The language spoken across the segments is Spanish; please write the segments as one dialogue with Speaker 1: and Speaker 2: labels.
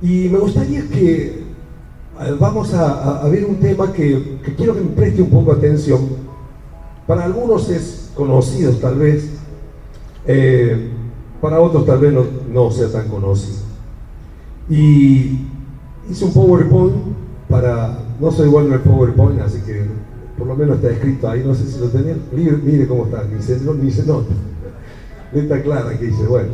Speaker 1: Y me gustaría que vamos a ver un tema que quiero que me preste un poco atención. Para algunos es conocido tal vez, para otros tal vez no sea tan conocido. Y hice un PowerPoint no soy bueno en el PowerPoint, así que por lo menos está escrito ahí, no sé si lo tenían. Mire cómo está, ni se nota. Letra clara que dice, bueno,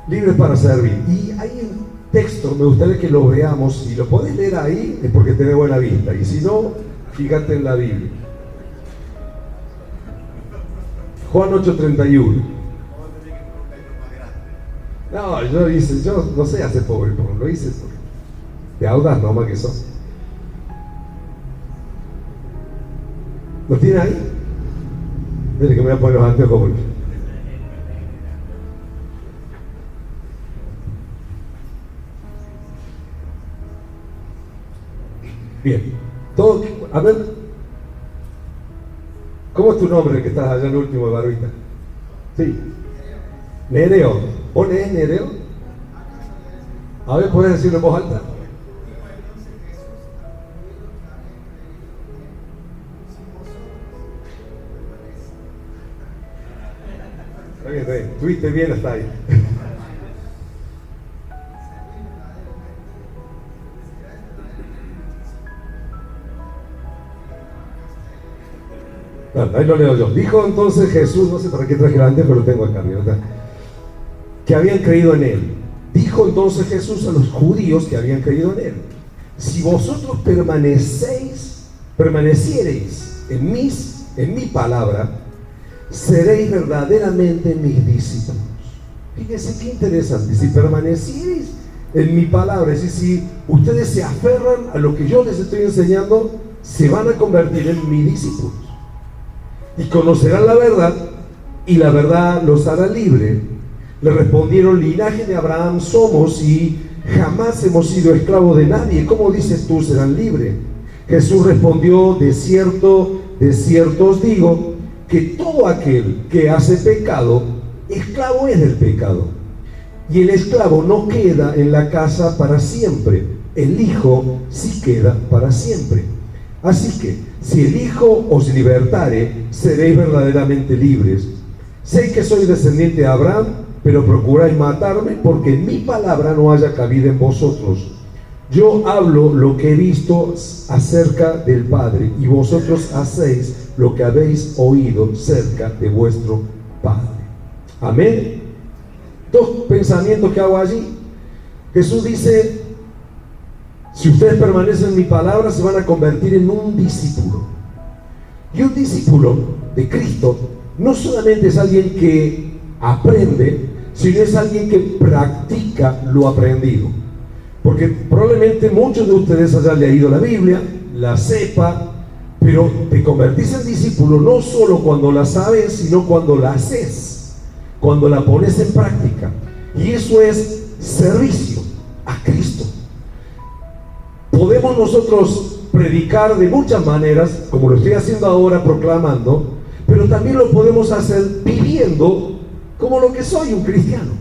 Speaker 1: libres para servir. Y hay un texto, me gustaría que lo veamos. Si lo podés leer ahí, es porque tenés buena vista. Y si no, fíjate en la Biblia. Juan 8:31. No, yo no sé hacer PowerPoint, lo hice de audaz nomás que son. ¿Lo tiene ahí? Mire que me voy a poner los anteojos porque... Bien, todo, a ver, ¿cómo es tu nombre que estás allá en el último de barbita? Sí, Nereo. ¿Vos lees Nereo? A ver, ¿puedes decirlo en voz alta? Está bien, está bien, estuviste bien hasta ahí. Ahí lo leo yo. Dijo entonces Jesús, no sé para qué traje el antes, pero lo tengo acá, ¿verdad? Que habían creído en él. Dijo entonces Jesús a los judíos que habían creído en él: si vosotros permaneciereis en mi palabra, seréis verdaderamente mis discípulos. Fíjense qué interesante. Si permaneciereis en mi palabra, es decir, si ustedes se aferran a lo que yo les estoy enseñando, se van a convertir en mis discípulos. Y conocerán la verdad, y la verdad los hará libre. Le respondieron: linaje de Abraham somos y jamás hemos sido esclavos de nadie. ¿Cómo dices tú serán libres? Jesús respondió: de cierto os digo, que todo aquel que hace pecado, esclavo es del pecado. Y el esclavo no queda en la casa para siempre, el Hijo sí queda para siempre. Así que, si el Hijo os libertare, seréis verdaderamente libres. Sé que soy descendiente de Abraham, pero procuráis matarme, porque en mi palabra no haya cabida en vosotros. Yo hablo lo que he visto acerca del Padre, y vosotros hacéis lo que habéis oído cerca de vuestro Padre. Amén. Dos pensamientos que hago allí. Jesús dice: si ustedes permanecen en mi palabra, se van a convertir en un discípulo. Y un discípulo de Cristo no solamente es alguien que aprende, sino es alguien que practica lo aprendido. Porque probablemente muchos de ustedes hayan leído la Biblia, la sepa, pero te convertís en discípulo no solo cuando la sabes, sino cuando la haces, cuando la pones en práctica. Y eso es servicio a Cristo. Podemos nosotros predicar de muchas maneras, como lo estoy haciendo ahora proclamando, pero también lo podemos hacer viviendo como lo que soy, un cristiano.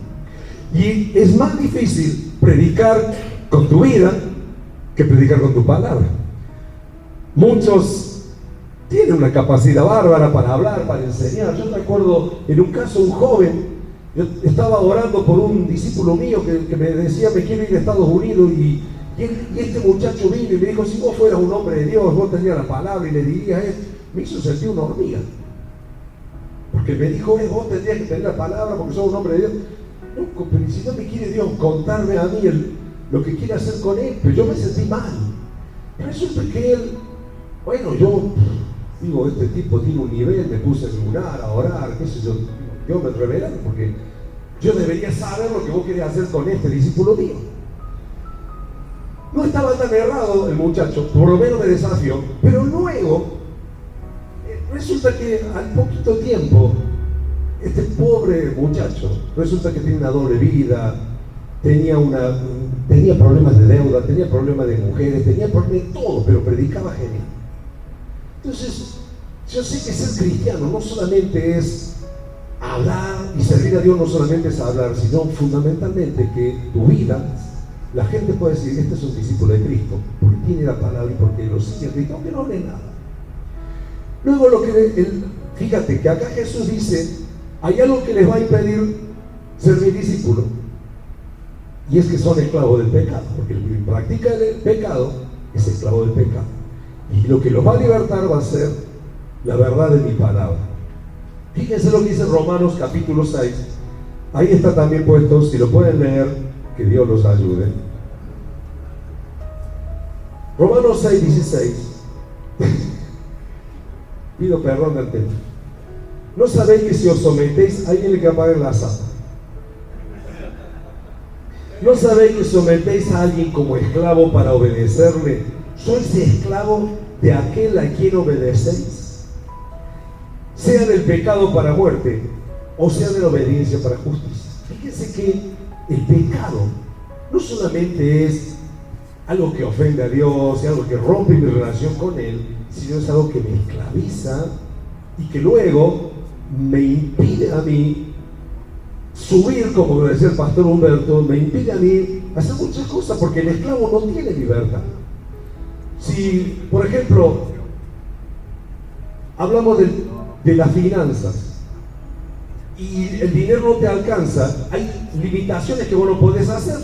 Speaker 1: Y es más difícil predicar con tu vida que predicar con tu palabra. Muchos tienen una capacidad bárbara para hablar, para enseñar. Yo recuerdo en un caso un joven, yo estaba orando por un discípulo mío que me decía: me quiero ir a Estados Unidos, y este muchacho vino y me dijo: si vos fueras un hombre de Dios, vos tendrías la palabra y le dirías esto. Me hizo sentir una hormiga, porque me dijo: vos tendrías que tener la palabra porque sos un hombre de Dios. No, pero si no me quiere Dios contarme a mí lo que quiere hacer con él, pero yo me sentí mal. Resulta que él, bueno, yo digo, este tipo tiene un nivel, me puse a ayunar, a orar, qué sé yo. Yo me revelé porque yo debería saber lo que vos querés hacer con este discípulo mío. No estaba tan errado el muchacho, por lo menos me desafió, pero luego resulta que al poquito tiempo este pobre muchacho resulta que tiene una doble vida, tenía problemas de deuda, tenía problemas de mujeres, tenía problemas de todo, pero predicaba genial. Entonces, yo sé que ser cristiano no solamente es hablar, y servir a Dios no solamente es hablar, sino fundamentalmente que tu vida la gente puede decir, este es un discípulo de Cristo, porque tiene la palabra y porque lo sigue a Cristo, aunque no lee nada. Luego fíjate que acá Jesús dice, hay algo que les va a impedir ser mi discípulo, y es que son esclavos del pecado, porque el que practica el pecado es esclavo del pecado. Y lo que los va a libertar va a ser la verdad de mi palabra. Fíjense lo que dice Romanos capítulo 6. Ahí está también puesto, si lo pueden leer, que Dios los ayude. Romanos 6, 16. Pido perdón del tema. ¿No sabéis que si os sometéis, alguien le que apague la sala? ¿No sabéis que sometéis a alguien como esclavo para obedecerle? ¿Sois esclavo de aquel a quien obedecéis? Sea del pecado para muerte, o sea de la obediencia para justicia. Fíjense que el pecado no solamente es algo que ofende a Dios, es algo que rompe mi relación con Él, sino es algo que me esclaviza y que luego me impide a mí subir, como decía el pastor Humberto, me impide a mí hacer muchas cosas, porque el esclavo no tiene libertad. Si, por ejemplo, hablamos de las finanzas y el dinero no te alcanza, hay limitaciones que vos no podés hacer,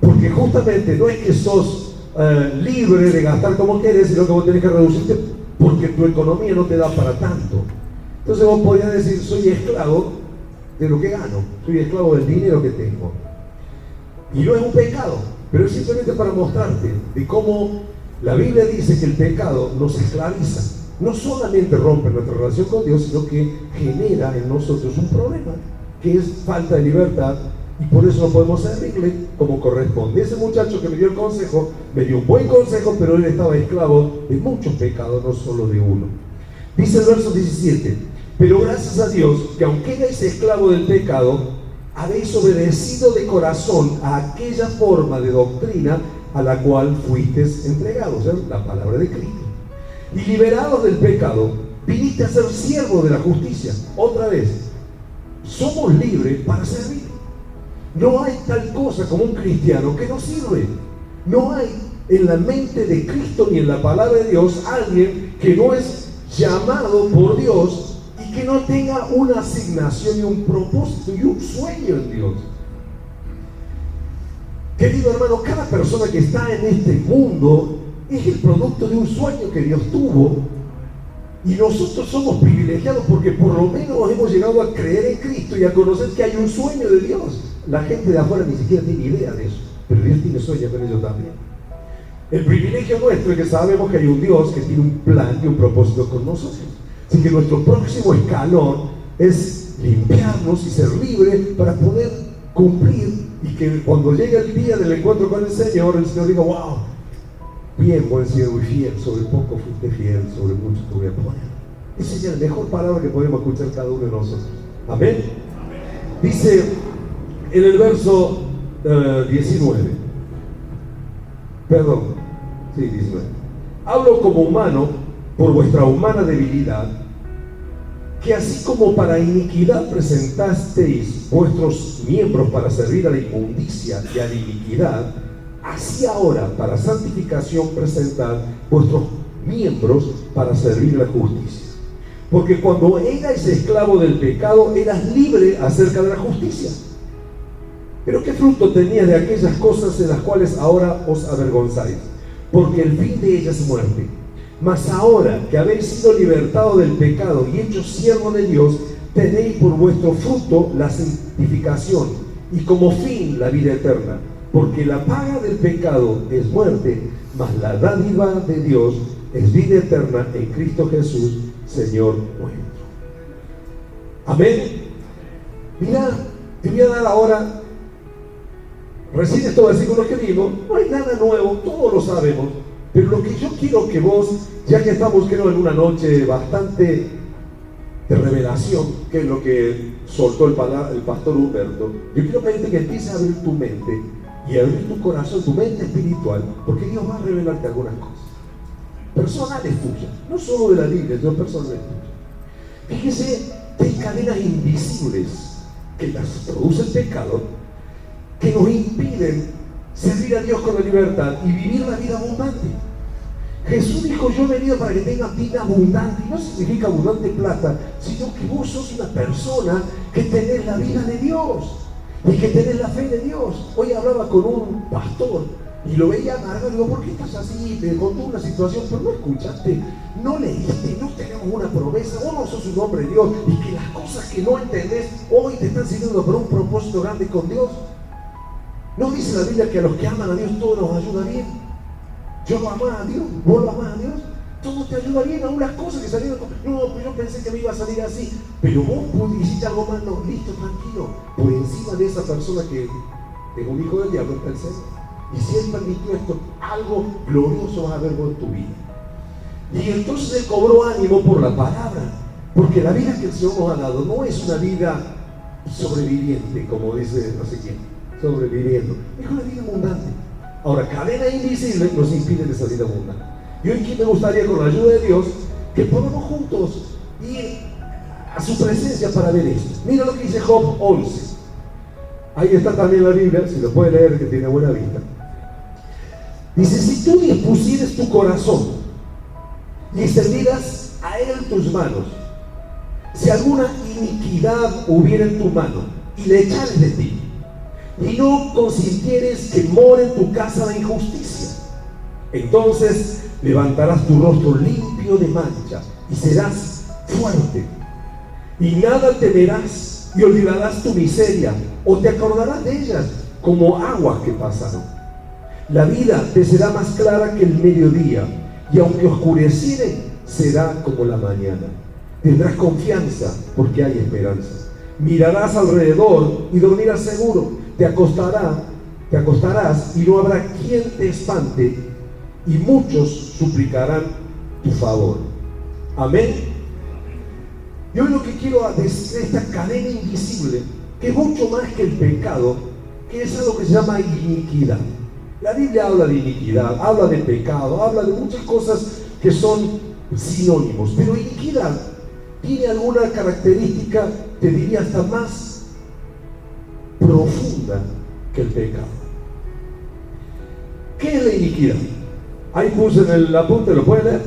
Speaker 1: porque justamente no es que sos libre de gastar como querés, sino que vos tenés que reducirte porque tu economía no te da para tanto. Entonces vos podrías decir, soy esclavo de lo que gano, soy esclavo del dinero que tengo. Y no es un pecado, pero es simplemente para mostrarte de cómo la Biblia dice que el pecado nos esclaviza. No solamente rompe nuestra relación con Dios, sino que genera en nosotros un problema, que es falta de libertad, y por eso no podemos servirle como corresponde. Ese muchacho que me dio el consejo, me dio un buen consejo, pero él estaba esclavo de muchos pecados, no solo de uno. Dice el verso 17, pero gracias a Dios, que aunque erais esclavo del pecado, habéis obedecido de corazón a aquella forma de doctrina a la cual fuisteis entregados, ¿eh? La palabra de Cristo. Y liberados del pecado, viniste a ser siervo de la justicia. Otra vez, somos libres para servir. No hay tal cosa como un cristiano que no sirve. No hay en la mente de Cristo ni en la palabra de Dios alguien que no es llamado por Dios y que no tenga una asignación y un propósito y un sueño en Dios. Querido hermano, cada persona que está en este mundo es el producto de un sueño que Dios tuvo, y nosotros somos privilegiados porque por lo menos hemos llegado a creer en Cristo y a conocer que hay un sueño de Dios. La gente de afuera ni siquiera tiene idea de eso, pero Dios tiene sueños con ellos también. El privilegio nuestro es que sabemos que hay un Dios que tiene un plan y un propósito con nosotros. Así que nuestro próximo escalón es limpiarnos y ser libres para poder cumplir, y que cuando llegue el día del encuentro con el Señor diga, wow, bien, buen siervo y fiel, sobre poco fuiste fiel, sobre mucho te voy a poner. Esa es la mejor palabra que podemos escuchar cada uno de nosotros. Amén. Dice en el verso 19, perdón, sí, 19. Hablo como humano por vuestra humana debilidad, que así como para iniquidad presentasteis vuestros miembros para servir a la inmundicia y a la iniquidad, así ahora para santificación presentad vuestros miembros para servir a la justicia. Porque cuando erais esclavo del pecado, eras libre acerca de la justicia. Pero ¿qué fruto tenías de aquellas cosas de las cuales ahora os avergonzáis? Porque el fin de ellas es muerte. Mas ahora que habéis sido libertados del pecado y hechos siervos de Dios, tenéis por vuestro fruto la santificación y como fin la vida eterna. Porque la paga del pecado es muerte, mas la dádiva de Dios es vida eterna en Cristo Jesús, Señor nuestro. Amén. Mira, te voy a dar ahora, recién estos versículos que vimos, no hay nada nuevo, todos lo sabemos, pero lo que yo quiero que vos, ya que estamos creo en una noche bastante de revelación, que es lo que soltó el pastor Humberto, yo quiero pedirte que empieces a abrir tu mente y abrir tu corazón, tu mente espiritual, porque Dios va a revelarte algunas cosas personales tuyas, no solo de la Biblia, sino personales tuyas. Fíjese que hay cadenas invisibles que las produce el pecado, que nos impiden servir a Dios con la libertad y vivir la vida abundante. Jesús dijo: yo he venido para que tengan vida abundante. Y no significa abundante plata, sino que vos sos una persona que tenés la vida de Dios y que tenés la fe de Dios. Hoy hablaba con un pastor y lo veía amargado. Digo: ¿por qué estás así? Te contó una situación, pero no escuchaste, no leíste, no tenemos una promesa. Vos no sos un hombre de Dios, y que las cosas que no entendés hoy te están sirviendo para un propósito grande con Dios. ¿No dice la Biblia que a los que aman a Dios todo nos ayuda bien? Yo lo amaba a Dios, vos lo amás a Dios, todo te ayuda bien, aún las cosas que salieron. No, pues yo pensé que me iba a salir así, pero vos hiciste algo mal. No, listo, tranquilo. Por encima de esa persona que es un hijo del diablo está el Señor. Y si Él permitió esto, algo glorioso vas a ver vos en tu vida. Y entonces Él cobró ánimo por la palabra, porque la vida que el Señor nos ha dado no es una vida sobreviviente, como dice no sé quién, sobreviviendo, es una vida abundante. Ahora, cadena invisible nos impide esa vida abundante. Y hoy me gustaría, con la ayuda de Dios, que podamos juntos ir a su presencia para ver esto. Mira lo que dice Job 11. Ahí está también la Biblia, si lo puede leer, que tiene buena vista. Dice: si tú dispusieres tu corazón y extendieras a Él tus manos, si alguna iniquidad hubiera en tu mano y le echares de ti, y no consintieres que more en tu casa la injusticia, entonces levantarás tu rostro limpio de mancha y serás fuerte, y nada temerás, y olvidarás tu miseria, o te acordarás de ellas como aguas que pasaron. La vida te será más clara que el mediodía, y aunque oscureciere, será como la mañana. Tendrás confianza porque hay esperanza. Mirarás alrededor y dormirás seguro. Te acostarás y no habrá quien te espante, y muchos suplicarán tu favor. Amén. Yo lo que quiero decir, esta cadena invisible, que es mucho más que el pecado, que es algo que se llama iniquidad. La Biblia habla de iniquidad, habla de pecado, habla de muchas cosas que son sinónimos, pero iniquidad tiene alguna característica, te diría, hasta más profunda que el pecado. ¿Qué es la iniquidad? Ahí puse en el apunte, ¿lo pueden leer?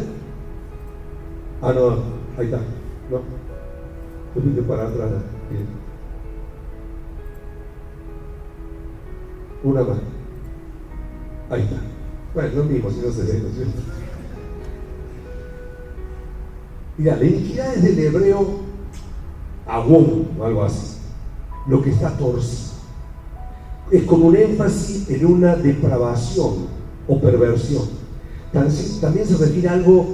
Speaker 1: Ah, no, ahí está. No, yo puse para atrás. Bien. Una más. Ahí está. Bueno, lo mismo, si no se ve, ¿no es cierto? Mira, la iniquidad es del hebreo agón o algo así, lo que está torcido. Es con un énfasis en una depravación o perversión. También se refiere a algo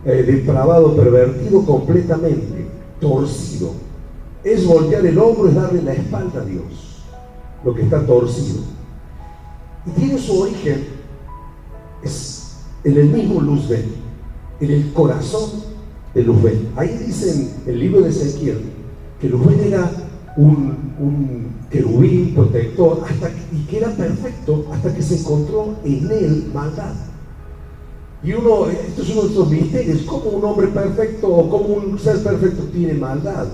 Speaker 1: depravado, pervertido completamente, torcido. Es voltear el hombro, es darle la espalda a Dios, lo que está torcido. Y tiene su origen es en el mismo Luzbel, en el corazón de Luzbel. Ahí dice en el libro de Ezequiel que Luzbel era un querubín protector y que era perfecto hasta que se encontró en él maldad. Y esto es uno de esos misterios: ¿cómo un hombre perfecto o cómo un ser perfecto tiene maldad?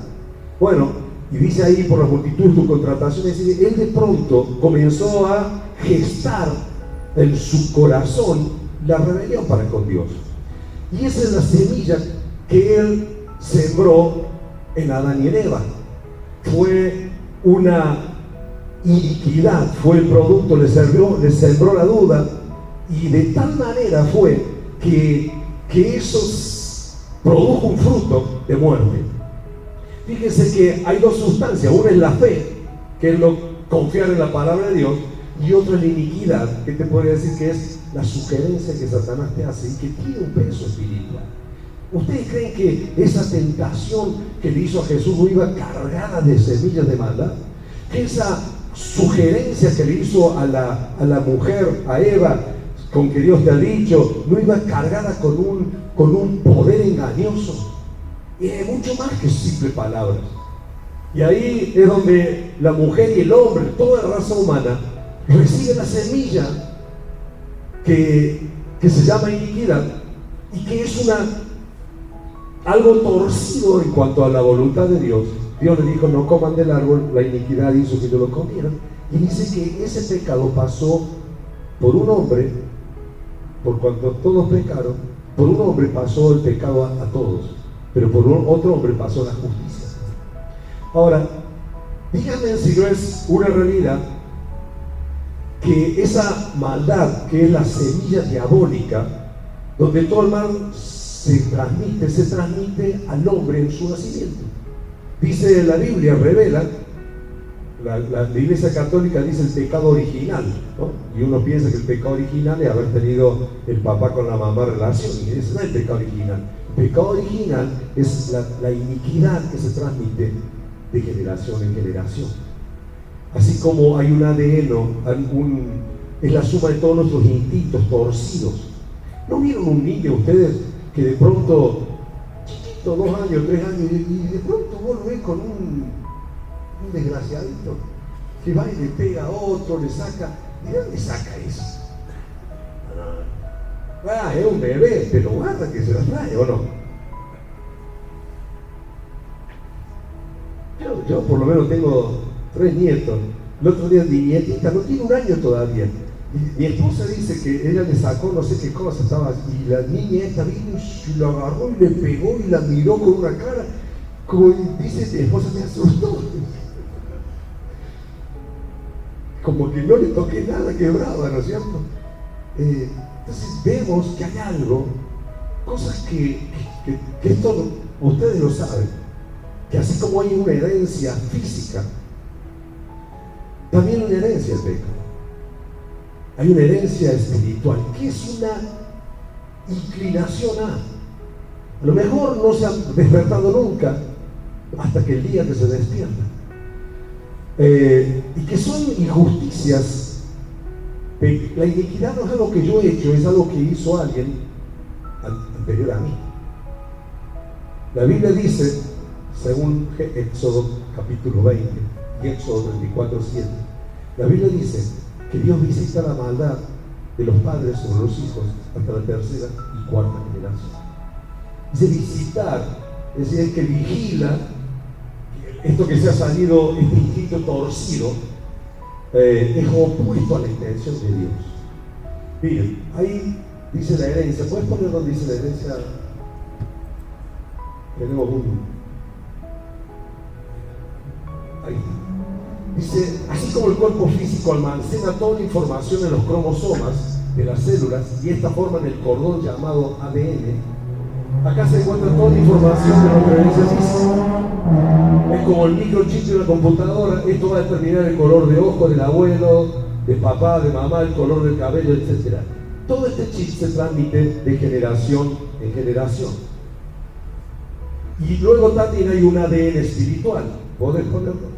Speaker 1: Bueno, y dice ahí: por la multitud de tus contrataciones, él de pronto comenzó a gestar en su corazón la rebelión para con Dios. Y esa es la semilla que él sembró en Adán y en Eva. Fue una iniquidad, fue el producto, le sembró la duda, y de tal manera fue que eso produjo un fruto de muerte. Fíjense que hay dos sustancias: una es la fe, que es confiar en la palabra de Dios, y otra es la iniquidad, que te podría decir que es la sugerencia que Satanás te hace y que tiene un peso espiritual. ¿Ustedes creen que esa tentación que le hizo a Jesús no iba cargada de semillas de maldad? Que esa sugerencia que le hizo a la mujer, a Eva, con que Dios te ha dicho, no iba cargada con un poder engañoso. Y es mucho más que simples palabras. Y ahí es donde la mujer y el hombre, toda la raza humana, recibe la semilla que se llama iniquidad, y que es algo torcido en cuanto a la voluntad de Dios. Dios le dijo: no coman del árbol, la iniquidad hizo que yo lo comieran, y dice que ese pecado pasó por un hombre, por cuanto todos pecaron, por un hombre pasó el pecado a todos, pero por otro hombre pasó la justicia. Ahora, díganme si no es una realidad que esa maldad, que es la semilla diabólica, donde todo el mal se transmite al hombre en su nacimiento. Dice la Biblia, revela, la Iglesia Católica dice el pecado original, ¿no? Y uno piensa que el pecado original es haber tenido el papá con la mamá relación, y ese no es el pecado original. El pecado original es la iniquidad que se transmite de generación en generación. Así como hay un ADN, es la suma de todos nuestros instintos torcidos. ¿No vieron un niño ustedes que de pronto, chiquito, 2 años, 3 años, y de pronto vos lo ves con un desgraciadito que va y le pega a otro, le saca? ¿De dónde saca eso? Es un bebé, pero guarda que se la trae, ¿o no? Yo por lo menos tengo 3 nietos. El otro día mi nietita no tiene 1 año todavía. Y mi esposa dice que ella le sacó no sé qué cosa, y la niña esta vino y lo agarró y le pegó y la miró con una cara, como dice mi esposa, me asustó. Como que no le toqué nada quebrada, ¿no es cierto? Entonces vemos que hay algo, cosas que esto ustedes lo saben, que así como hay una herencia física, también hay una herencia pecado. Hay una herencia espiritual, que es una inclinación a lo mejor no se han despertado nunca hasta que el día que se despierta, y que son injusticias. La iniquidad no es algo que yo he hecho, es algo que hizo alguien anterior a mí. La Biblia dice, según Éxodo capítulo 20 y Éxodo 34:7, la Biblia dice que Dios visita la maldad de los padres sobre los hijos hasta la 3ª y 4ª generación. Dice visitar, es decir, el que vigila esto que se ha salido, este instinto torcido, es opuesto a la intención de Dios. Miren, ahí dice la herencia. ¿Puedes poner donde dice la herencia? Tenemos ahí está. Dice, así como el cuerpo físico almacena toda la información en los cromosomas de las células y esta forman el cordón llamado ADN, acá se encuentra toda la información de nuestra herencia física. Es como el microchip de una computadora. Esto va a determinar el color de ojo del abuelo, de papá, de mamá, el color del cabello, etc. Todo este chip se transmite de generación en generación. Y luego también hay un ADN espiritual. ¿Podés ponerlo?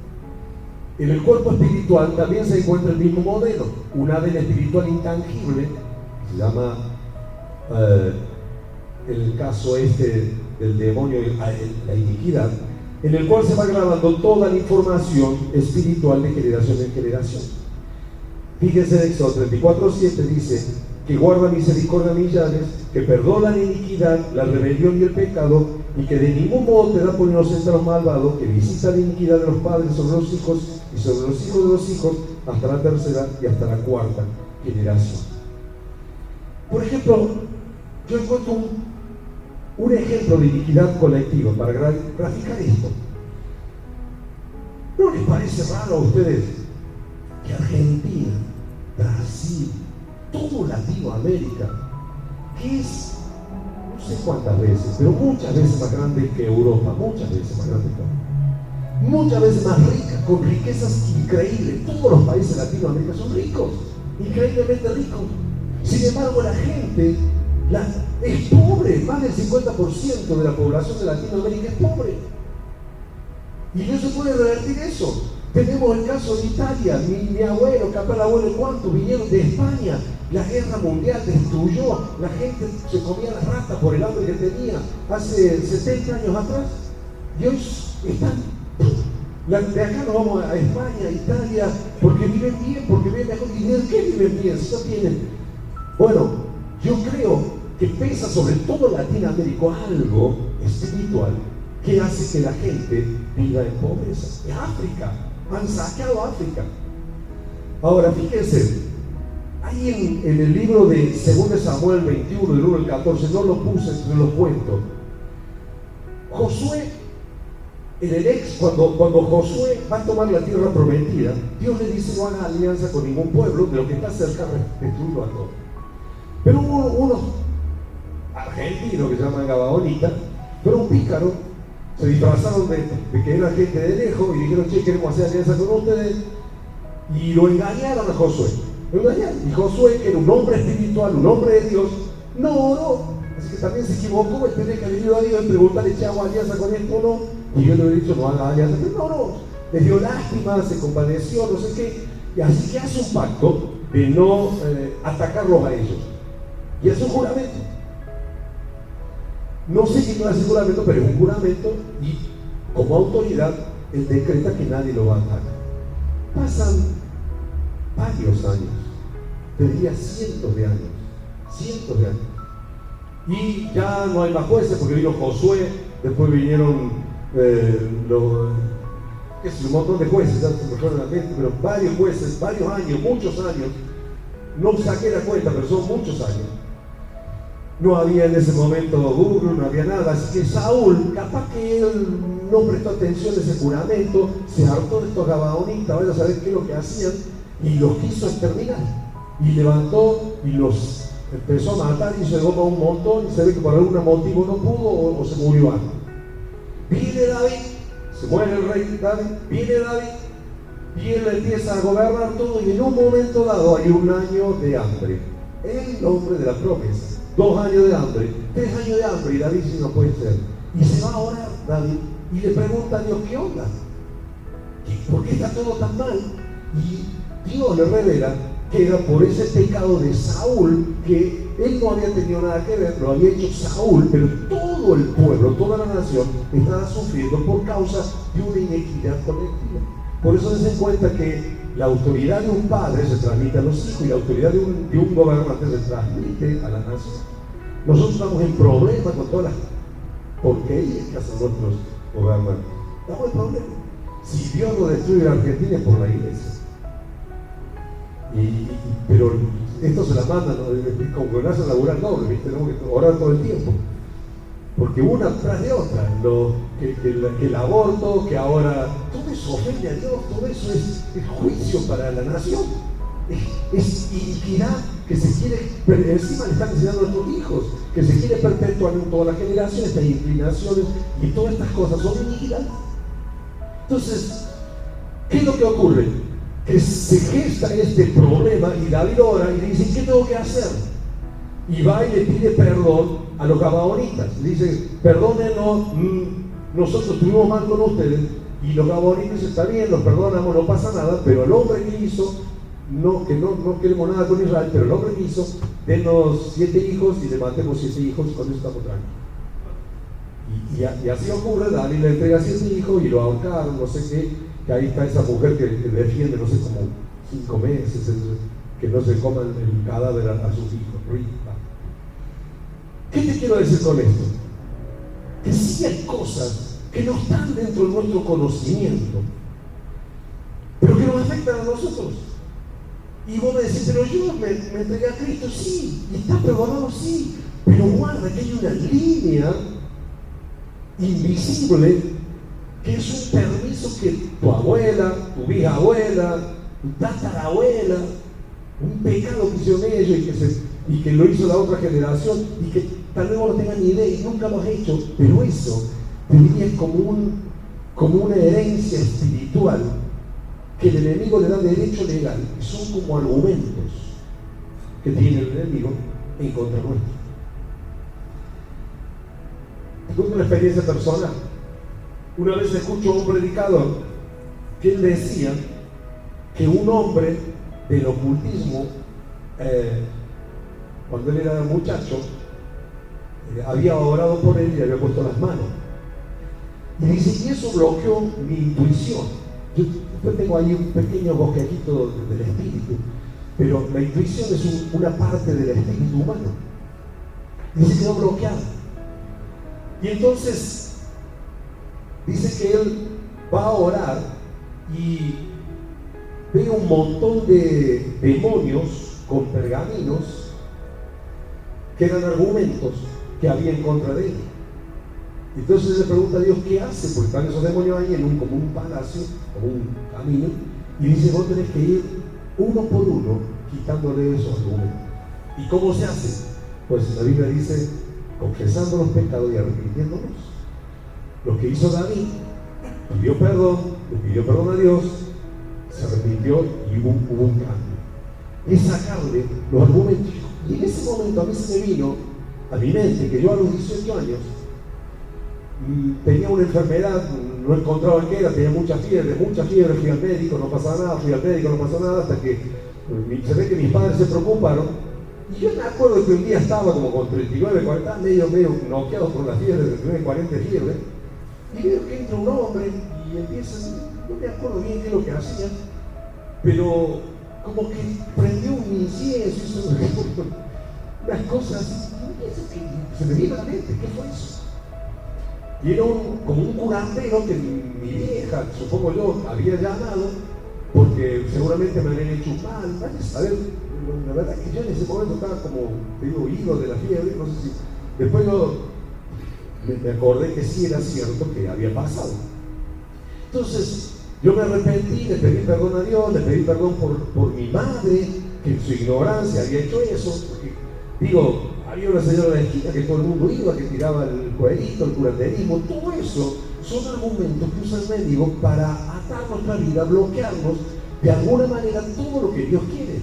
Speaker 1: En el cuerpo espiritual también se encuentra el mismo modelo, un ADN espiritual intangible, se llama el caso del demonio, la iniquidad, en el cual se va grabando toda la información espiritual de generación en generación. Fíjense en Éxodo 34:7 dice que guarda misericordia a millares, que perdona la iniquidad, la rebelión y el pecado, y que de ningún modo te da por inocente a los malvados, que visita la iniquidad de los padres sobre los hijos y sobre los hijos de los hijos hasta la 3ª y hasta la 4ª generación. Por ejemplo, yo encuentro un ejemplo de iniquidad colectiva para graficar esto. ¿No les parece raro a ustedes que Argentina, Brasil, todo Latinoamérica, que es no sé cuántas veces, pero muchas veces más grande que Europa, muchas veces más grande que Europa, muchas veces más rica, con riquezas increíbles? Todos los países de Latinoamérica son ricos, increíblemente ricos. Sin embargo, la gente es pobre. Más del 50% de la población de Latinoamérica es pobre. Y no se puede revertir eso. Tenemos el caso de Italia. Mi abuelo, capaz el abuelo cuánto, vinieron de España. La guerra mundial destruyó. La gente se comía las ratas por el hambre que tenía hace 70 años atrás. Y hoy están. De acá nos vamos a España, a Italia, porque viven bien, porque viven mejor. ¿Y de qué viven bien? Si no tienen. Bueno, yo creo que pesa sobre todo Latinoamérica algo espiritual que hace que la gente viva en pobreza. Es África. Han saqueado África. Ahora, fíjense, Ahí en el libro de 2 Samuel 21, del 1 al 14, no lo puse, pero lo cuento. Josué, cuando Josué va a tomar la tierra prometida, Dios le dice no haga alianza con ningún pueblo, de lo que está cerca, destruirlo a todos. Pero hubo unos argentinos que se llaman gabaonitas, pero un pícaro, se disfrazaron de que era gente de lejos y dijeron, che, queremos hacer alianza con ustedes, y lo engañaron a Josué. Lo engañaron. Y Josué, que era un hombre espiritual, un hombre de Dios, no oró. Así que también se equivocó, tenía que haber ido a Dios y preguntarle, che, ¿hago alianza con esto o no? Y yo le he dicho, no haga alianza. Pero no oró. Les dio lástima, se compadeció, no sé qué. Y así que hace un pacto de no atacarlos a ellos. Y es un juramento. No sé quién hace el juramento, pero es un juramento y como autoridad él decreta que nadie lo va a atacar. Pasan varios años, te diría cientos de años, y ya no hay más jueces porque vino Josué, después vinieron un montón de jueces, ya se me fueron a la mente, pero varios jueces, varios años, muchos años, no saqué la cuenta, pero son muchos años. No había en ese momento Google, no había nada, así que Saúl, capaz que él no prestó atención a ese juramento, se hartó de estos gabaonitas, vaya a saber qué es lo que hacían, y los quiso exterminar. Y levantó y los empezó a matar y se goma un montón, y se ve que por algún motivo no pudo o se murió algo. Viene David, se muere el rey David, viene David, y él empieza a gobernar todo, y en un momento dado hay un año de hambre. El hombre de la promesa. 2 años de hambre, 3 años de hambre, y David dice no puede ser. Y se va a orar David y le pregunta a Dios, ¿qué onda? ¿Por qué está todo tan mal? Y Dios le revela que era por ese pecado de Saúl, que él no había tenido nada que ver, lo había hecho Saúl, pero todo el pueblo, toda la nación estaba sufriendo por causa de una inequidad colectiva. Por eso se cuenta que la autoridad de un padre se transmite a los hijos y la autoridad de un gobernante se transmite a la nación. Nosotros estamos en problemas con todas las porquerías que hacen nuestros gobernantes. Estamos en problemas. Si Dios no destruye la Argentina es por la iglesia. Pero esto se la mandan, ¿no? Como que nos hacen laburar doble, ¿viste? Tenemos que orar todo el tiempo. Porque una tras de otra, que el aborto, que ahora todo eso ofende a Dios, todo eso es juicio para la nación, es iniquidad que se quiere, encima le están enseñando a nuestros hijos, que se quiere perpetuar en toda la generación, estas inclinaciones y todas estas cosas son iniquidad. Entonces, ¿qué es lo que ocurre? Que se gesta este problema y David ora y le dice, ¿qué tengo que hacer? Y va y le pide perdón a los gabaonitas. Le dice, perdónenos, nosotros estuvimos mal con ustedes. Y los gabaonitas está bien, los perdonamos, no pasa nada, pero el hombre que hizo, no queremos nada con Israel, pero el hombre que hizo, denos 7 hijos y le matemos 7 hijos, con eso estamos tranquilos. Y así ocurre, David le entrega 7 hijos y lo ahorcaron, no sé qué, que ahí está esa mujer que defiende, no sé, como 5 meses, que no se coman el cadáver a sus hijos. ¿Qué te quiero decir con esto? Que sí hay cosas que no están dentro de nuestro conocimiento, pero que nos afectan a nosotros. Y vos me decís, pero yo me entregué a Cristo, sí, y está perdonado, sí, pero guarda que hay una línea invisible que es un permiso que tu abuela, tu bisabuela, tu tatarabuela, un pecado que hicieron ellos y que lo hizo la otra generación y que tal vez no tengan ni idea y nunca lo has hecho, pero eso te diría como una herencia espiritual que el enemigo le da derecho legal, y son como argumentos que tiene el enemigo en contra nuestro. Te cuento una experiencia personal. Una vez escucho a un predicador que él decía que un hombre del ocultismo, cuando él era muchacho, había orado por él y le había puesto las manos. Y dice, y eso bloqueó mi intuición. Yo tengo ahí un pequeño bosquejito del espíritu, pero la intuición es una parte del espíritu humano. Y se quedó bloqueado. Y entonces dice que él va a orar y ve un montón de demonios con pergaminos que eran argumentos que había en contra de él. Entonces le pregunta a Dios qué hace, porque están esos demonios ahí como un palacio, como un camino, y dice: vos tenés que ir uno por uno quitándole esos argumentos. ¿Y cómo se hace? Pues la Biblia dice: confesando los pecados y arrepintiéndonos. Lo que hizo David, pidió perdón, le pidió perdón a Dios, se arrepintió y hubo un cambio. Es sacarle los argumentos. Y en ese momento a mí se me vino a mi mente que yo a los 18 años tenía una enfermedad, no encontraba qué era, tenía mucha fiebre, fui al médico, no pasaba nada, hasta que se ve que mis padres se preocuparon. Y yo me acuerdo que un día estaba como con 39, 40, medio noqueado por la fiebre, 39, 40 de fiebre, y veo que entra un hombre y empieza, no me acuerdo bien qué es lo que hacía, pero como que prendió un incienso, hizo unas cosas, y se me vino a la mente: ¿qué fue eso? Y era como un curandero que mi vieja, supongo yo, había llamado, porque seguramente me habían hecho mal, a ver, la verdad es que yo en ese momento estaba como, digo, ido de la fiebre, no sé si, después me acordé que sí era cierto que había pasado. Entonces, yo me arrepentí, le pedí perdón a Dios, le pedí perdón por mi madre, que en su ignorancia había hecho eso, porque, digo, había una señora de la esquina que todo el mundo iba, que tiraba el cuerito, el curanderismo, todo eso son argumentos que usa el médico para atar nuestra vida, bloquearnos de alguna manera todo lo que Dios quiere.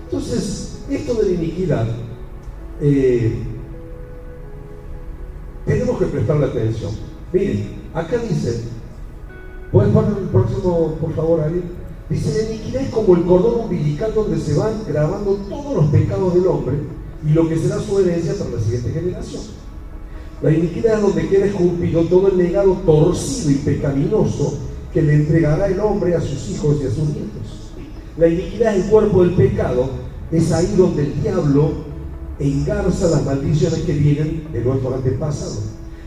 Speaker 1: Entonces, esto de la iniquidad, tenemos que prestarle atención. Miren, acá dice, ¿puedes poner el próximo, por favor, Ari? Dice: la iniquidad es como el cordón umbilical donde se van grabando todos los pecados del hombre y lo que será su herencia para la siguiente generación. La iniquidad es donde queda esculpido todo el legado torcido y pecaminoso que le entregará el hombre a sus hijos y a sus nietos. La iniquidad es el cuerpo del pecado, es ahí donde el diablo engarza las maldiciones que vienen de nuestros antepasados.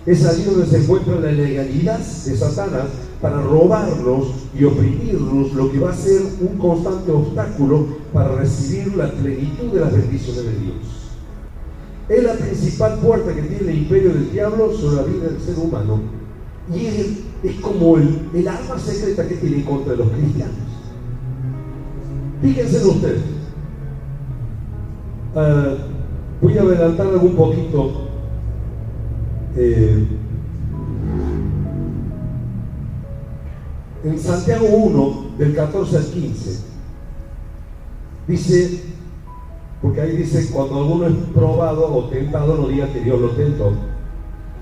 Speaker 1: Es allí donde se encuentra la legalidad de Satanás para robarnos y oprimirnos, lo que va a ser un constante obstáculo para recibir la plenitud de las bendiciones de Dios. Es la principal puerta que tiene el imperio del diablo sobre la vida del ser humano, y es como el arma secreta que tiene contra los cristianos. Fíjense ustedes, voy a adelantar algún poquito. En Santiago 1, del 14 al 15, dice, porque ahí dice: cuando alguno es probado o tentado, no diga que Dios lo tentó,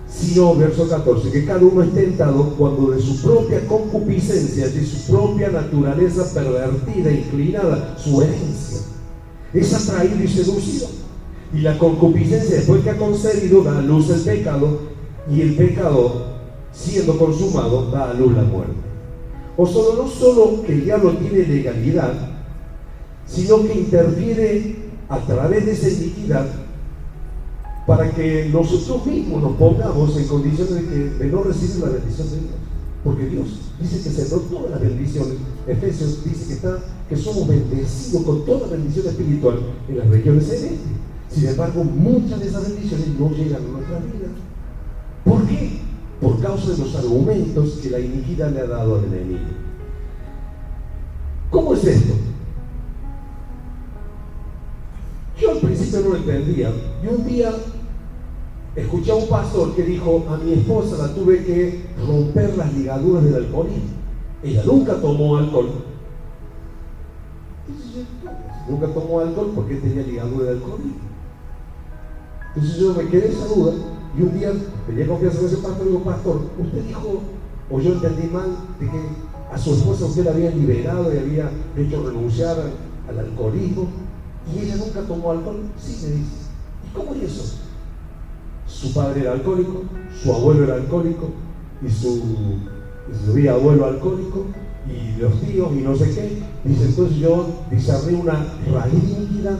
Speaker 1: sino, verso 14, que cada uno es tentado cuando de su propia concupiscencia, de su propia naturaleza pervertida, inclinada, su herencia, es atraído y seducido. Y la concupiscencia, después que ha concebido, da a luz el pecado, y el pecado, siendo consumado, da a luz la muerte. No solo que el diablo tiene legalidad, sino que interfiere a través de esa iniquidad para que nosotros mismos nos pongamos en condiciones de no recibir la bendición de Dios. Porque Dios dice que se dio todas las bendiciones. Efesios dice que somos bendecidos con toda bendición espiritual en las regiones celestes. Sin embargo, muchas de esas bendiciones no llegan a nuestra vida. ¿Por qué? Por causa de los argumentos que la iniquidad le ha dado al enemigo. ¿Cómo es esto? Yo al principio no lo entendía, y un día escuché a un pastor que dijo: a mi esposa la tuve que romper las ligaduras del alcoholismo. Ella nunca tomó alcohol. Entonces yo, nunca tomó alcohol, ¿por qué tenía ligadura de alcoholismo? Entonces yo me quedé esa duda, y un día tenía confianza con ese pastor y digo: pastor, usted dijo, o yo entendí mal, de que a su esposa usted la había liberado y había hecho renunciar al alcoholismo, y ella nunca tomó alcohol. Sí, me dice. ¿Y cómo es eso? Su padre era alcohólico, su abuelo era alcohólico, y su bisabuelo alcohólico, y los tíos, y no sé qué. Dice: entonces yo desarrollé una raíz de iniquidad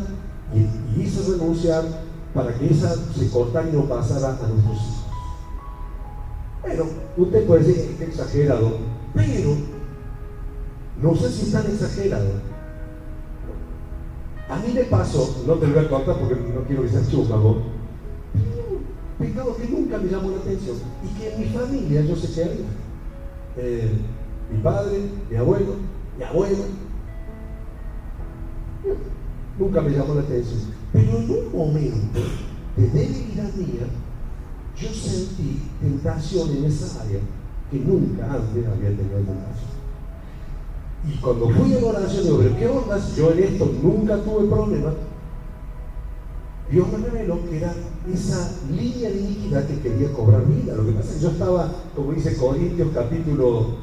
Speaker 1: y hice renunciar para que esa se cortara y no pasara a nuestros hijos. Bueno, usted puede decir que exagerado, pero no sé si es tan exagerado. A mí me pasó, no te lo voy a contar porque no quiero que seas chúfago, un pecado que nunca me llamó la atención y que en mi familia yo sé que había. Mi padre, mi abuelo, nunca me llamó la atención. Pero en un momento de debilidad mía, yo sentí tentación en esa área que nunca antes había tenido tentación. Y cuando fui en oración, digo, pero ¿qué onda? Yo en esto nunca tuve problema. Dios me reveló que era esa línea de iniquidad que quería cobrar vida. Lo que pasa es que yo estaba, como dice Corintios capítulo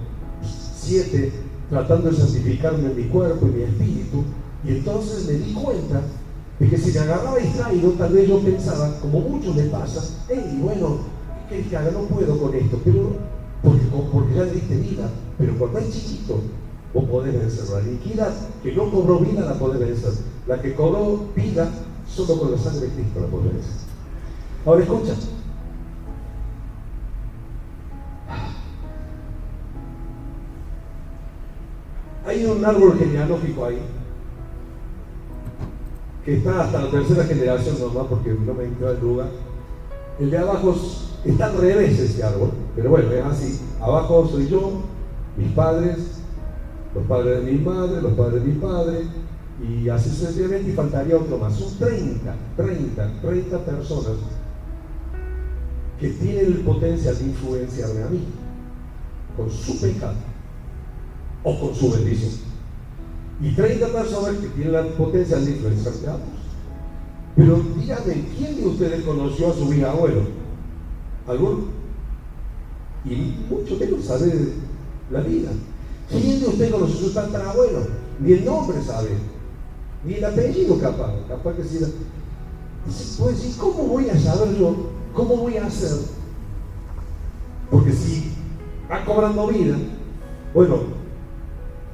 Speaker 1: 7, tratando de santificarme en mi cuerpo y mi espíritu, y entonces me di cuenta de que si me agarraba distraído, tal vez yo pensaba, como muchos les pasa, hey, bueno, ¿qué que haga? No puedo con esto, pero porque ya le diste vida. Pero cuando es chiquito, vos podés vencerlo. La iniquidad que no cobró vida la podés vencer. La que cobró vida, solo con la sangre de Cristo la podés vencer. Ahora escucha. Hay un árbol genealógico ahí que está hasta la tercera generación nomás, porque no me entró el lugar. El de abajo está al revés ese árbol, pero bueno, es así. Abajo soy yo, mis padres, los padres de mi madre, los padres de mi padre, y así sucesivamente, y faltaría otro más. Son 30 personas que tienen el potencial de influenciarme a mí con su pecado o con su bendición. Y 30 personas que tienen la potencial de influenciarme a vos. Pero dígame, ¿quién de ustedes conoció a su bisabuelo? ¿Alguno? Y mucho menos sabe la vida. ¿Quién de ustedes conoció a su tatarabuelo? Ni el nombre sabe, ni el apellido capaz que sí. Pues, ¿y cómo voy a saber yo? ¿Cómo voy a hacer? Porque si va cobrando vida, bueno,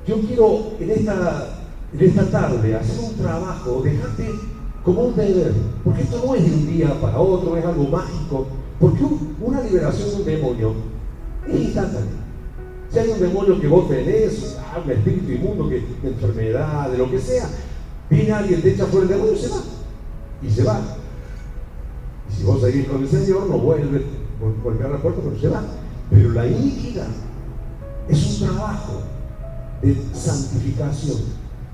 Speaker 1: yo quiero en esta tarde hacer un trabajo, dejarte como un deber, porque esto no es de un día para otro, es algo mágico, porque una liberación de un demonio es instantánea. Si hay un demonio que vos tenés, un espíritu inmundo, de enfermedad, de lo que sea, viene alguien, te echa fuera el demonio y se va. Y se va. Y si vos seguís con el Señor, no vuelve, golpear la puerta, pero se va. Pero la iniquidad es un trabajo de santificación.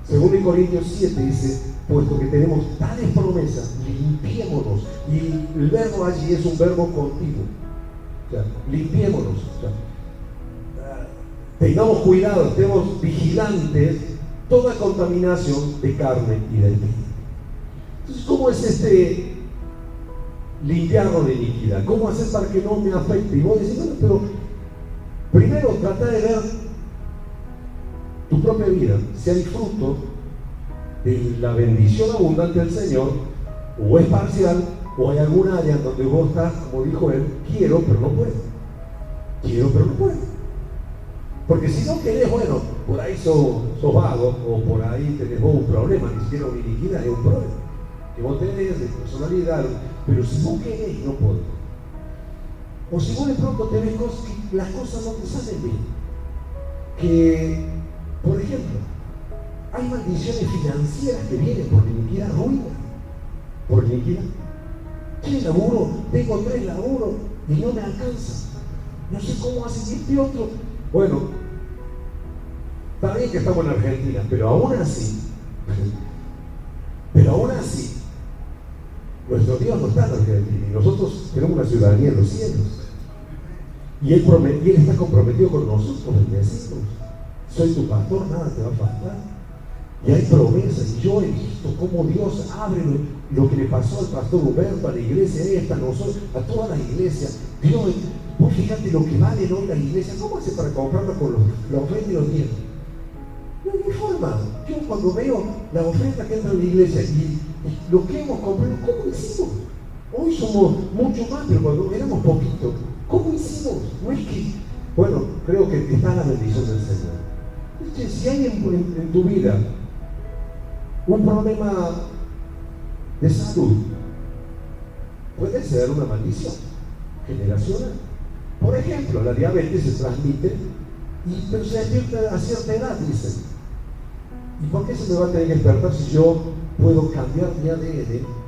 Speaker 1: Según en Corintios 7 dice, puesto que tenemos tales promesas, limpiémonos. Y el verbo allí es un verbo continuo. O sea, limpiémonos. O sea, tengamos cuidado, estemos vigilantes toda contaminación de carne y de espíritu. Entonces, ¿cómo es este limpiarlo de iniquidad? ¿Cómo hacer para que no me afecte? Y vos decís, bueno, pero primero trata de ver tu propia vida, si hay fruto de la bendición abundante del Señor, o es parcial, o hay algún área donde vos estás, como dijo él, quiero pero no puedo. Quiero pero no puedo. Porque si no querés, bueno, por ahí sos vago, o por ahí tenés vos un problema, ni siquiera una iniquidad, es un problema que vos tenés de personalidad. Pero si vos querés, no podés. O si vos de pronto tenés cosas que las cosas no te salen bien, que, por ejemplo, hay maldiciones financieras que vienen por iniquidad, ruina, por iniquidad. Che, laburo, tengo 3 laburos y no me alcanza, no sé cómo hacer este otro. Bueno, está bien que estamos en Argentina, pero aún así, nuestro Dios no está en Argentina y nosotros tenemos una ciudadanía en los cielos. Y Él está comprometido con nosotros, bendecidos. Soy tu pastor, nada te va a faltar. Y hay promesas, y yo he visto cómo Dios abre lo que le pasó al pastor Humberto, a la iglesia esta, a todas las iglesias. Dios, vos fíjate lo que vale hoy la iglesia. ¿Cómo hace para comprarlo con la ofrenda y los diezmos? No hay forma. Yo cuando veo la ofrenda que entra en la iglesia y lo que hemos comprado, ¿cómo hicimos? Hoy somos mucho más, pero cuando éramos poquito, ¿cómo hicimos? No es que, bueno, creo que está la bendición del Señor. Si hay en tu vida un problema de salud, puede ser una maldición generacional. Por ejemplo, la diabetes se transmite, pero se despierta a cierta edad, dicen. ¿Y por qué se me va a tener que despertar si yo puedo cambiar mi ADN.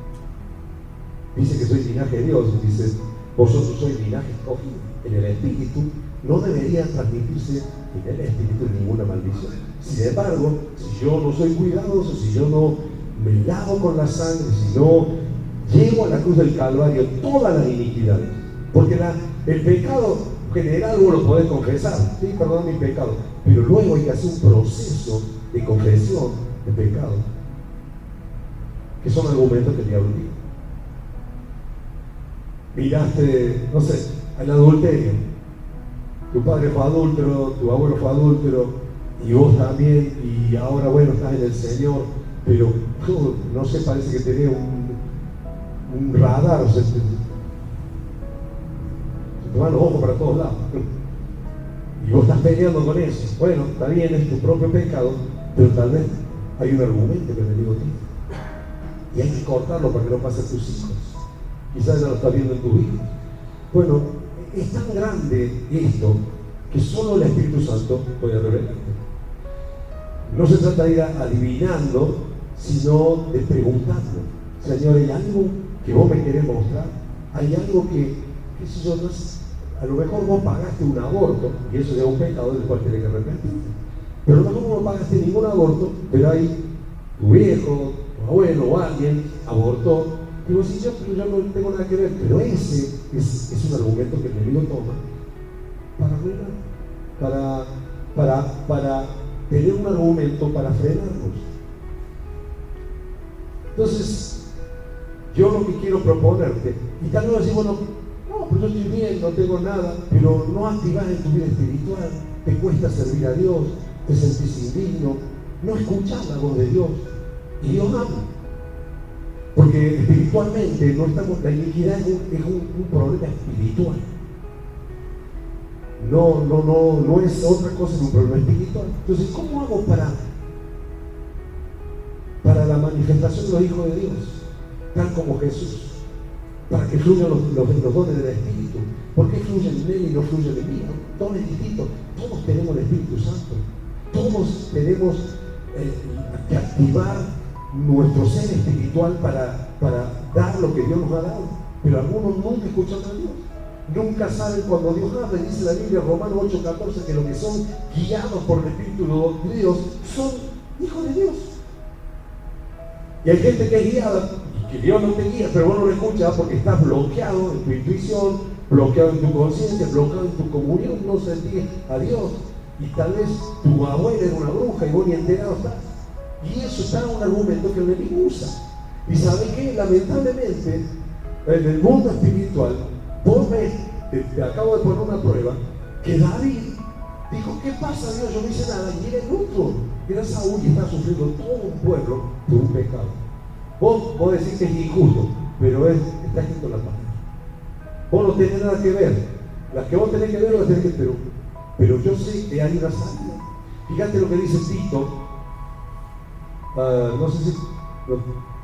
Speaker 1: Dice que soy linaje de Dios, dice, vosotros sois linaje escogido. En el Espíritu no debería transmitirse en el Espíritu ninguna maldición. Sin embargo, si yo no soy cuidadoso, si yo no me lavo con la sangre, si no llevo a la cruz del Calvario todas las iniquidades, porque el pecado general vos lo podés confesar, sí, perdón mi pecado, pero luego hay que hacer un proceso de confesión de pecado, que son argumentos que el diablo tiene. Miraste, no sé, al adulterio, tu padre fue adúltero, tu abuelo fue adúltero, y vos también, y ahora bueno, estás en el Señor, pero no sé, parece que tenés un radar, o sea, te van los ojos para todos lados, y vos estás peleando con eso. Bueno, está bien, es tu propio pecado, pero tal vez hay un argumento que el enemigo tiene, y hay que cortarlo para que no pase a tus hijos. Quizás ya lo estás viendo en tus hijos. Bueno, es tan grande esto que solo el Espíritu Santo puede revelarte. No se trata de ir adivinando, sino de preguntando: Señor, ¿hay algo que vos me querés mostrar? ¿Hay algo que qué sé yo, no es, a lo mejor vos pagaste un aborto, y eso es un pecado del cual tenés que arrepentirte? Pero a lo mejor no pagaste ningún aborto, pero hay tu viejo, tu abuelo o alguien abortó. Digo, sí, yo no tengo nada que ver, pero ese es un argumento que el enemigo toma para arruinar, para tener un argumento para frenarnos. Entonces, yo lo que quiero proponerte, y tal vez decir, bueno, no, pues yo estoy bien, no tengo nada, pero no activas en tu vida espiritual, te cuesta servir a Dios, te sentís indigno, no escuchás la voz de Dios, y Dios ama. Porque espiritualmente no estamos, la iniquidad es un problema espiritual. No es otra cosa que un problema espiritual. Entonces, ¿cómo hago para la manifestación de los hijos de Dios, tal como Jesús? Para que fluyan los dones del Espíritu. ¿Por qué fluyen en Él y no fluyen en mí? Dones distintos. Todos tenemos el Espíritu Santo. Todos tenemos que activar nuestro ser espiritual para dar lo que Dios nos ha dado. Pero algunos nunca escuchan a Dios, nunca saben cuando Dios habla. Dice la Biblia, Romanos 8:14, que los que son guiados por el Espíritu de Dios son hijos de Dios. Y hay gente que es guiada y que Dios no te guía, pero vos no lo escuchas porque estás bloqueado en tu intuición, bloqueado en tu conciencia, bloqueado en tu comunión, no sentís a Dios. Y tal vez tu abuela era una bruja y vos ni enterado estás. Y eso está un argumento que el enemigo usa. Y sabe que lamentablemente en el mundo espiritual, vos ves, te acabo de poner una prueba, que David dijo: ¿qué pasa, Dios? Yo no hice nada. Y era el otro, era Saúl, y está sufriendo todo un pueblo por un pecado. Vos decís que es injusto, pero está escrito en la palabra. Vos no tenés nada que ver. Las que vos tenés que ver, las tenés que ver. Pero yo sé que hay una salida. Fíjate lo que dice Tito. No sé si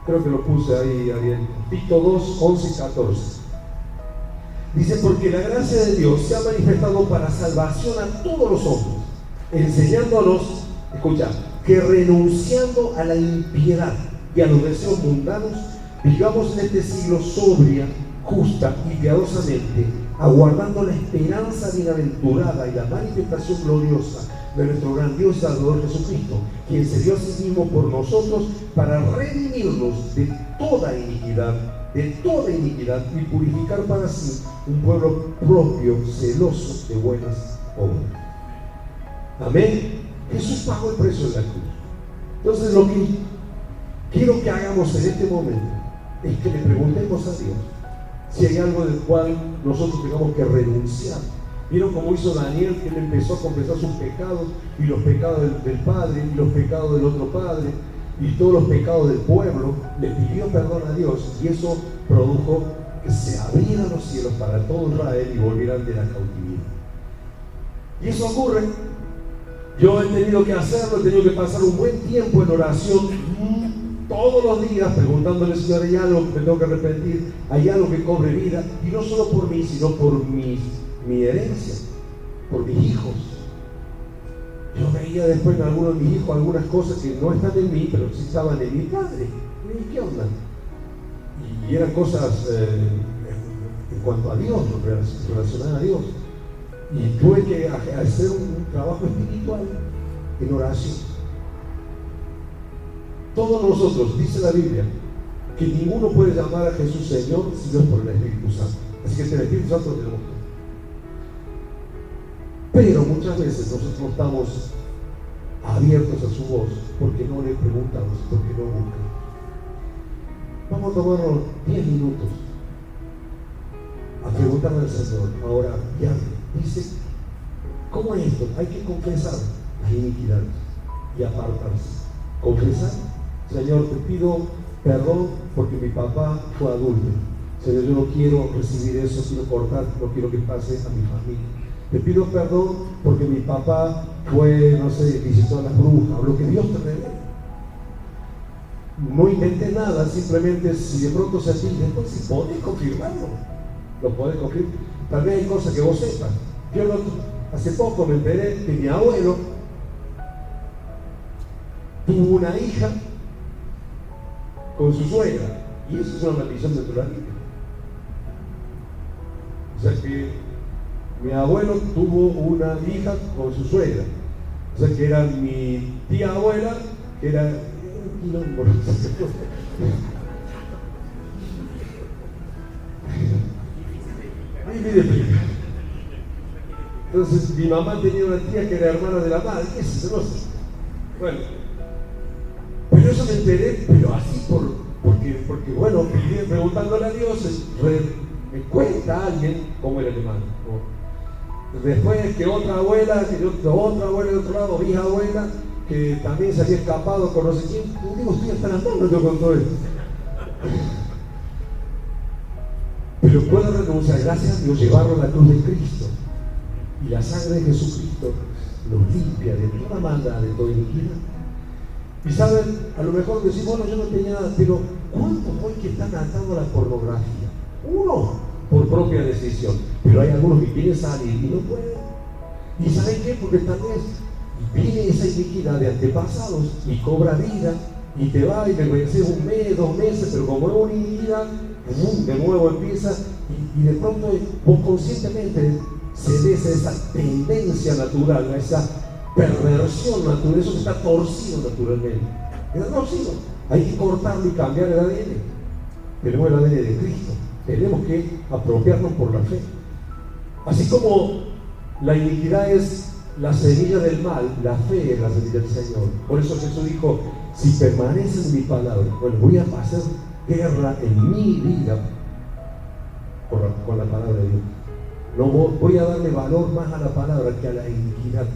Speaker 1: creo que lo puse ahí, Ariel. Tito 2, 11 y 14. Dice: porque la gracia de Dios se ha manifestado para salvación a todos los hombres, enseñándonos, escucha, que renunciando a la impiedad y a los deseos mundanos, vivamos en este siglo sobria, justa y piadosamente, aguardando la esperanza bienaventurada y la manifestación gloriosa de nuestro gran Dios y Salvador Jesucristo, quien se dio a sí mismo por nosotros para redimirnos de toda iniquidad y purificar para sí un pueblo propio, celoso de buenas obras. Amén. Jesús pagó el precio de la cruz. Entonces, lo que quiero que hagamos en este momento es que le preguntemos a Dios si hay algo del cual nosotros tengamos que renunciar. ¿Vieron cómo hizo Daniel? Que él empezó a confesar sus pecados, y los pecados del padre, y los pecados del otro padre, y todos los pecados del pueblo. Le pidió perdón a Dios, y eso produjo que se abrieran los cielos para todo Israel y volvieran de la cautividad. Y eso ocurre. Yo he tenido que hacerlo, he tenido que pasar un buen tiempo en oración todos los días, preguntándole: Señor, ¿hay algo que me tengo que arrepentir? ¿Hay algo que cobre vida? Y no solo por mí, sino por mi herencia, por mis hijos. Yo veía después en algunos de mis hijos algunas cosas que no están en mí, pero sí estaban en mi padre. ¿Y qué onda? Y eran cosas en cuanto a Dios, relacionadas a Dios. Y tuve que hacer un trabajo espiritual en oración. Todos nosotros, dice la Biblia, que ninguno puede llamar a Jesús Señor si no es por el Espíritu Santo. Así que el Espíritu Santo tenemos todo. Pero muchas veces nosotros no estamos abiertos a su voz porque no le preguntamos, porque no buscamos. Vamos a tomarnos 10 minutos a preguntarle al Señor. Ahora, ya dice, ¿cómo es esto? Hay que confesar las iniquidades y apartarse. Confesar, Señor, te pido perdón porque mi papá fue adúltero. Señor, yo no quiero recibir eso, quiero cortar, no quiero que pase a mi familia. Te pido perdón porque mi papá fue, no sé, visitó a las brujas, o lo que Dios te revele. No inventé nada, simplemente si de pronto se atiende, entonces si podés confirmarlo, lo podés confirmar. Tal vez hay cosas que vos sepas. Yo hace poco me enteré que mi abuelo tuvo una hija con su suegra, y eso es una maldición naturalista. O sea que mi abuelo tuvo una hija con su suegra, o sea que era mi tía abuela, que era entonces mi mamá tenía una tía que era hermana de la madre, ¿qué es eso? No sé. Bueno, pero eso me enteré, pero así porque bueno, preguntándole a Dios, me cuenta alguien cómo era el hermano. Después que otra abuela de otro lado, bisabuela, que también se había escapado con no sé quién. Yo digo, estoy hasta las manos yo con todo esto. Pero puedo renunciar, gracias a Dios, llevarlo a la cruz de Cristo. Y la sangre de Jesucristo nos limpia de toda maldad, de toda iniquidad. Y saben, a lo mejor decimos, bueno, yo no tenía nada, pero ¿cuántos hoy que están atando a la pornografía? Uno, por propia decisión, pero hay algunos que quieren salir y no pueden. ¿Y saben qué? Porque tal vez viene esa iniquidad de antepasados y cobra vida y te va y te vences un mes, 2 meses, pero como es una iniquidad, de nuevo empieza y de pronto vos conscientemente cedes a esa tendencia natural, a esa perversión natural, eso que está torcido naturalmente. Está torcido. Hay que cortarlo y cambiar el ADN. Tenemos el ADN de Cristo. Tenemos que apropiarnos por la fe. Así como la iniquidad es la semilla del mal, la fe es la semilla del Señor. Por eso Jesús dijo, si permanecen en mi palabra, bueno, voy a hacer guerra en mi vida con la palabra de Dios. No voy a darle valor más a la palabra que a la iniquidad.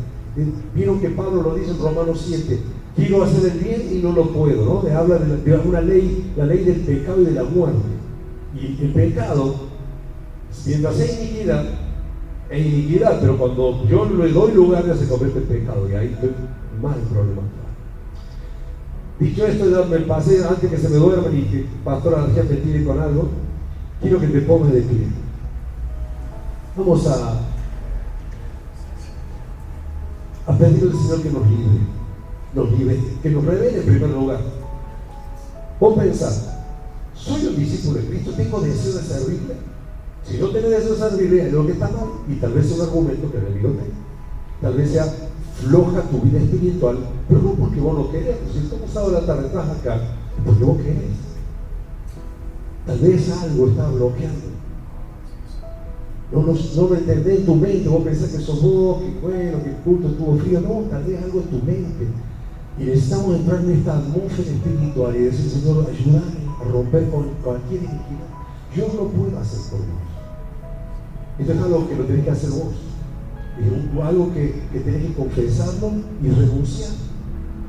Speaker 1: Vieron que Pablo lo dice en Romanos 7, quiero hacer el bien y no lo puedo, ¿no? Le habla de una ley, la ley del pecado y de la muerte. Y el pecado, mientras hay iniquidad, es iniquidad, pero cuando yo le doy lugar ya se convierte en pecado, y ahí estoy más en problemas. Dicho esto, ya me pasé antes que se me duerman y que Pastor Argel me tire con algo. Quiero que te pongas de pie. Vamos a pedirle al Señor que nos libre, que nos revele en primer lugar. Vos pensás, soy un discípulo de Cristo, tengo deseo de servirle. Si no tenés deseo de servirle, hay algo que está mal, y tal vez sea un argumento que el enemigo tenga. Tal vez sea floja tu vida espiritual, pero no porque vos no querés. Si estamos sábado de la tarde, estás acá, es porque vos querés. Tal vez algo está bloqueando. No lo entendés en tu mente, vos pensás que sos vos, que bueno, que el culto estuvo frío. No, tal vez algo en tu mente. Y necesitamos entrar en esta atmósfera espiritual y decir, Señor, ayúdame a romper con cualquier iniquidad. Yo no puedo hacer por vos. Esto es algo que lo tenés que hacer vos. Es algo que tenés que confesarlo y renunciar.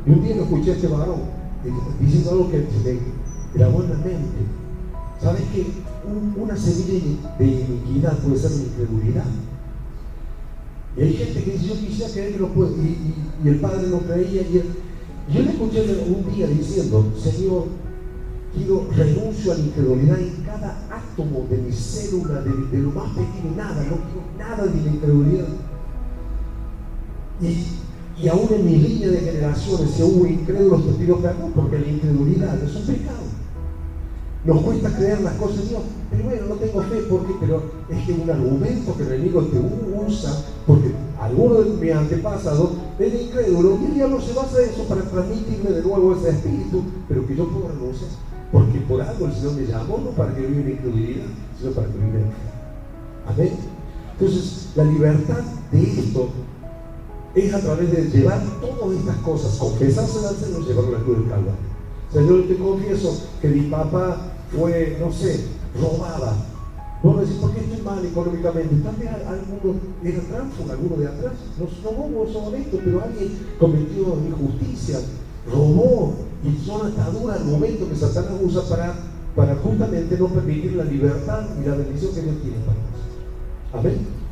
Speaker 1: Y un día lo escuché a este varón diciendo algo que me grabó en la mente. ¿Sabes qué? Una semilla de iniquidad puede ser la incredulidad. Y hay gente que dice, yo quisiera creer que no puedo, y el padre no creía. Yo le escuché un día diciendo, Señor, renuncio a la incredulidad en cada átomo de mi célula, de lo más pequeño, nada, no quiero nada de la incredulidad. Y Y aún en mi línea de generaciones, si hubo incrédulos, te pido perdón, porque la incredulidad es un pecado. Nos cuesta creer las cosas de Dios. Pero bueno, no tengo fe, ¿por qué? Pero es que un argumento que el enemigo te usa, porque alguno de mis antepasados era incrédulo, y el diablo se basa en eso para transmitirme de nuevo ese espíritu, pero que yo puedo renunciar. Porque por algo el Señor me llamó, no para que yo viva en incredulidad, sino para que viva en fe. Amén. Entonces, la libertad de esto es a través de llevar todas estas cosas, confesarse al Señor, llevarlo a la cruz del Calvario. O sea, yo te confieso que mi papá fue, no sé, robaba. Vos me decís, ¿por qué estoy mal económicamente? Tal vez alguno era tránsfuga, alguno de atrás. No robó, son honestos, pero alguien cometió injusticia, robó, y son ataduras al momento que Satanás usa para justamente no permitir la libertad y la bendición que Dios tiene para nosotros. Amén.